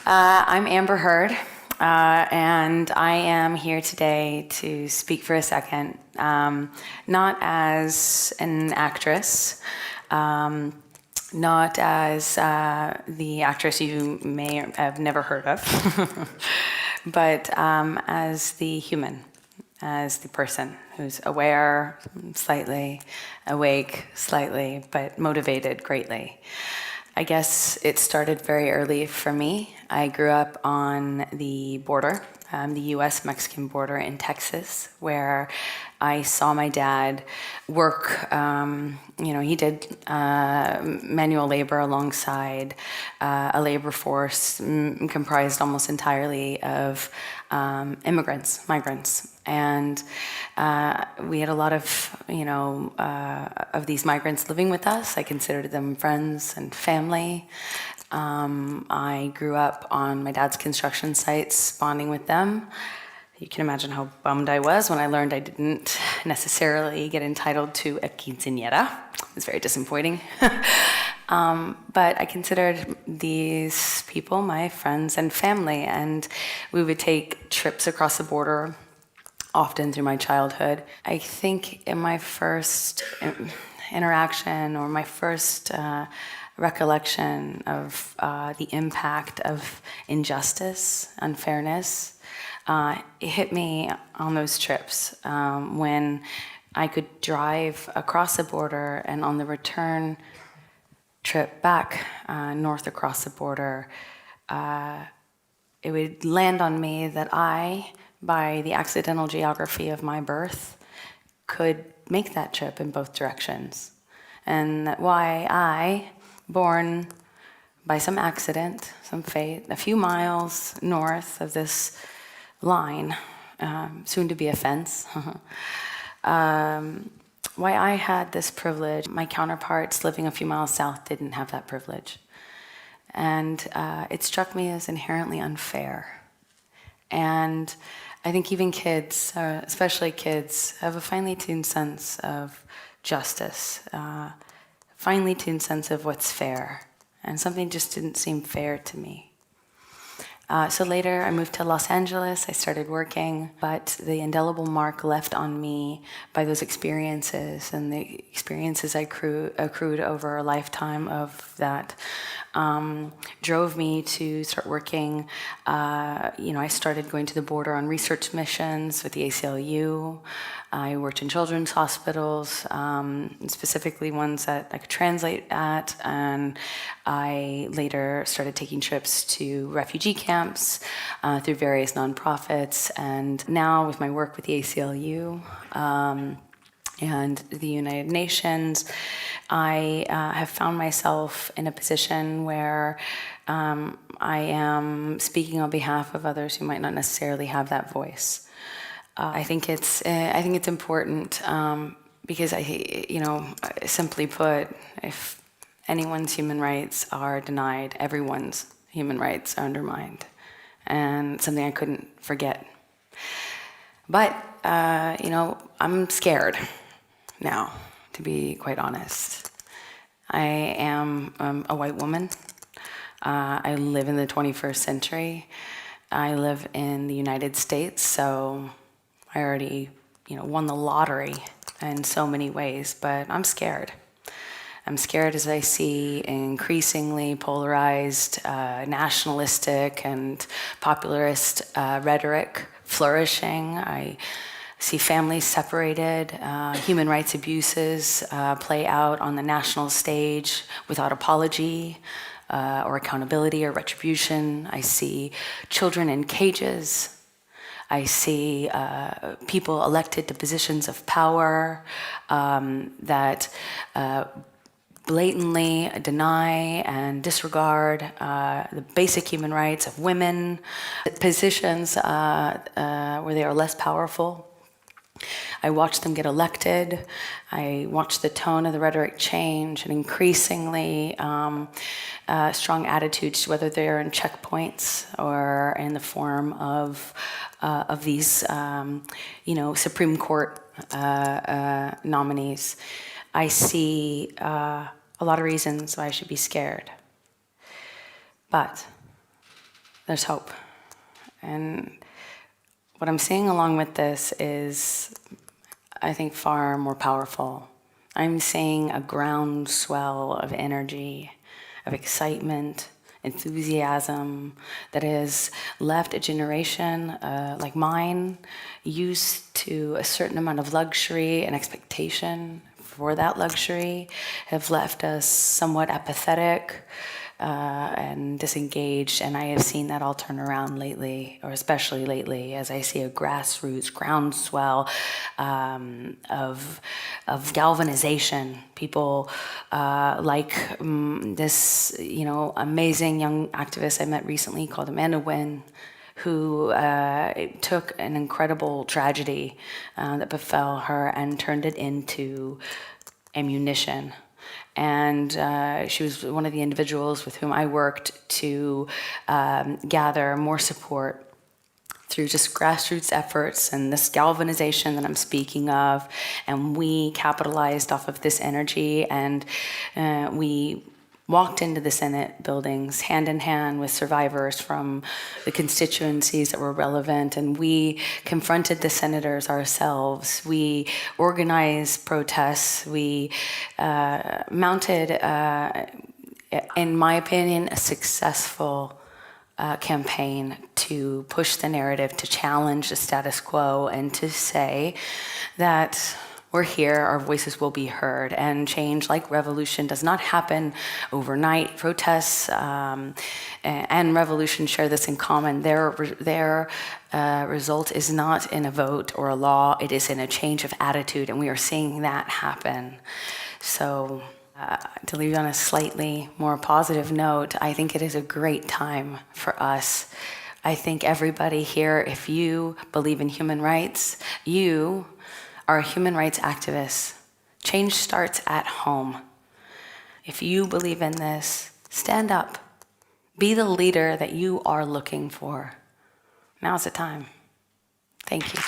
I'm Amber Herd, and I am here today to speak for a second, not as an actress, not as the actress you may have never heard of, but as the human, as the person who's aware, slightly, awake, slightly, but motivated greatly. I guess it started very early for me. I grew up on the border, the US-Mexican border in Texas, where I saw my dad work. He did manual labor alongside a labor force comprised almost entirely of immigrants, migrants. And we had a lot of these migrants living with us. I considered them friends and family. I grew up on my dad's construction sites, bonding with them. You can imagine how bummed I was when I learned I didn't necessarily get entitled to a quinceañera. It was very disappointing. But I considered these people my friends and family, and we would take trips across the border often through my childhood. I think in my first interaction or my first recollection of the impact of injustice, unfairness, it hit me on those trips when I could drive across the border, and on the return trip back north across the border, it would land on me that I, by the accidental geography of my birth, could make that trip in both directions. And that why I, born by some accident, some fate, a few miles north of this line, soon to be a fence, why I had this privilege, my counterparts living a few miles south didn't have that privilege. And it struck me as inherently unfair. And I think even kids, especially kids, have a finely tuned sense of justice, finely tuned sense of what's fair. And something just didn't seem fair to me. So later I moved to Los Angeles, I started working, but the indelible mark left on me by those experiences and the experiences I accrued over a lifetime of that drove me to start working. I started going to the border on research missions with the ACLU. I worked in children's hospitals, specifically ones that I could translate at, and I later started taking trips to refugee camps through various nonprofits, and now with my work with the ACLU and the United Nations, I have found myself in a position where I am speaking on behalf of others who might not necessarily have that voice. I think it's important because simply put, if anyone's human rights are denied, everyone's human rights are undermined, and something I couldn't forget. But I'm scared now, to be quite honest. I am a white woman. I live in the 21st century. I live in the United States, so I already, won the lottery in so many ways, but I'm scared. I'm scared as I see increasingly polarized, nationalistic and popularist rhetoric flourishing. I see families separated, human rights abuses play out on the national stage without apology or accountability or retribution. I see children in cages. I see people elected to positions of power that blatantly deny and disregard the basic human rights of women, positions where they are less powerful. I watch them get elected. I watch the tone of the rhetoric change, and increasingly strong attitudes, whether they're in checkpoints or in the form of these, Supreme Court nominees. I see a lot of reasons why I should be scared. But there's hope. And what I'm seeing along with this is, I think, far more powerful. I'm seeing a groundswell of energy, of excitement, enthusiasm that has left a generation like mine used to a certain amount of luxury and expectation for that luxury, have left us somewhat apathetic and disengaged, and I have seen that all turn around lately, or especially lately, as I see a grassroots groundswell of galvanization. People like this, amazing young activist I met recently called Amanda Nguyen, who took an incredible tragedy that befell her and turned it into ammunition. And she was one of the individuals with whom I worked to gather more support through just grassroots efforts and this galvanization that I'm speaking of. And we capitalized off of this energy, and we walked into the Senate buildings hand in hand with survivors from the constituencies that were relevant, and we confronted the senators ourselves. We organized protests. We mounted, in my opinion, a successful campaign to push the narrative, to challenge the status quo, and to say that we're here, our voices will be heard, and change, like revolution, does not happen overnight. Protests and revolution share this in common. Their result is not in a vote or a law, it is in a change of attitude, and we are seeing that happen. So to leave on a slightly more positive note, I think it is a great time for us. I think everybody here, if you believe in human rights, you are a human rights activist. Change starts at home. If you believe in this, stand up. Be the leader that you are looking for. Now's the time. Thank you.